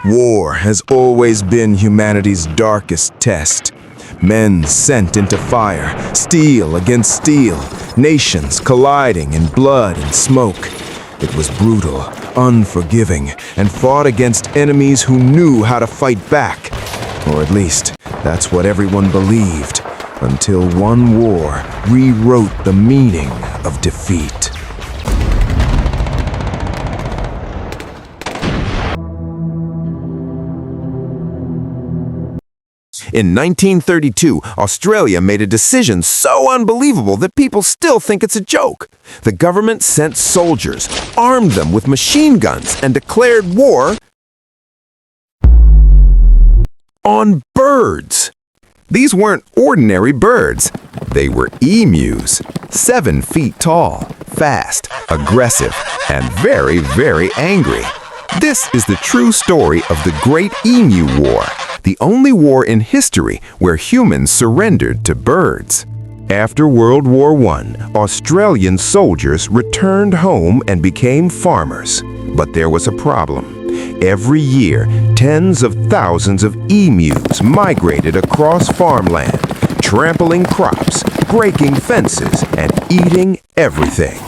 War has always been humanity's darkest test. Men sent into fire, steel against steel, nations colliding in blood and smoke. It was brutal, unforgiving, and fought against enemies who knew how to fight back. Or at least, that's what everyone believed, until one war rewrote the meaning of defeat. In 1932, Australia made a decision so unbelievable that people still think it's a joke. The government sent soldiers, armed them with machine guns, and declared war on birds. These weren't ordinary birds. They were emus, 7 feet tall, fast, aggressive, and very, very angry. This is the true story of the Great Emu War, the only war in history where humans surrendered to birds. After World War I, Australian soldiers returned home and became farmers. But there was a problem. Every year, tens of thousands of emus migrated across farmland, trampling crops, breaking fences, and eating everything.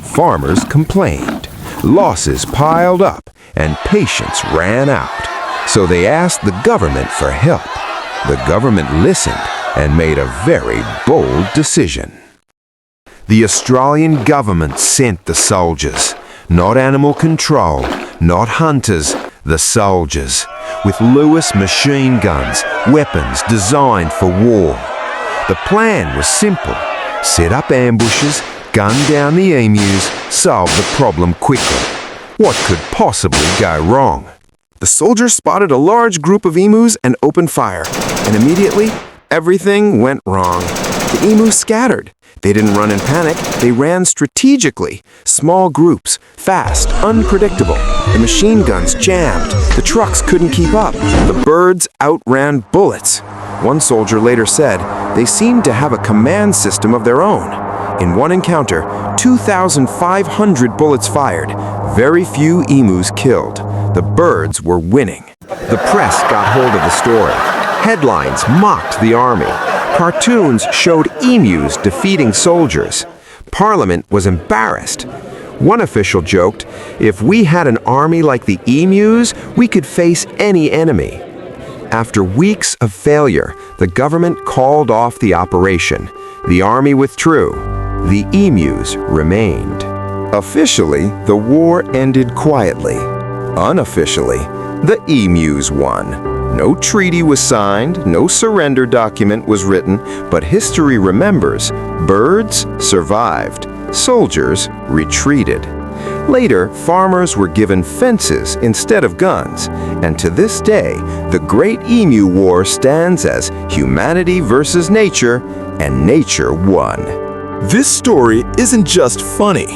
Farmers complained. Losses piled up, and patience ran out. So they asked the government for help. The government listened and made a very bold decision. The Australian government sent the soldiers. Not animal control, not hunters, the soldiers. With Lewis machine guns, weapons designed for war. The plan was simple. Set up ambushes, gun down the emus, solve the problem quickly. What could possibly go wrong? The soldiers spotted a large group of emus and opened fire, and immediately, everything went wrong. The emus scattered. They didn't run in panic, they ran strategically. Small groups, fast, unpredictable. The machine guns jammed. The trucks couldn't keep up. The birds outran bullets. One soldier later said, they seemed to have a command system of their own. In one encounter, 2,500 bullets fired. Very few emus killed. The birds were winning. The press got hold of the story. Headlines mocked the army. Cartoons showed emus defeating soldiers. Parliament was embarrassed. One official joked, if we had an army like the emus, we could face any enemy. After weeks of failure, the government called off the operation. The army withdrew. The emus remained. Officially, the war ended quietly. Unofficially, the emus won. No treaty was signed, no surrender document was written, but history remembers birds survived, soldiers retreated. Later, farmers were given fences instead of guns, and to this day, the Great Emu War stands as humanity versus nature, and nature won. This story isn't just funny,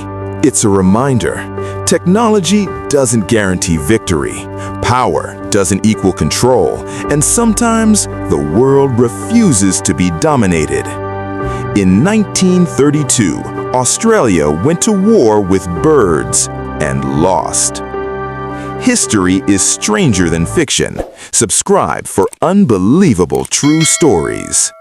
it's a reminder. Technology doesn't guarantee victory. Power doesn't equal control, and sometimes the world refuses to be dominated. In 1932, Australia went to war with birds and lost. History is stranger than fiction. Subscribe for unbelievable true stories.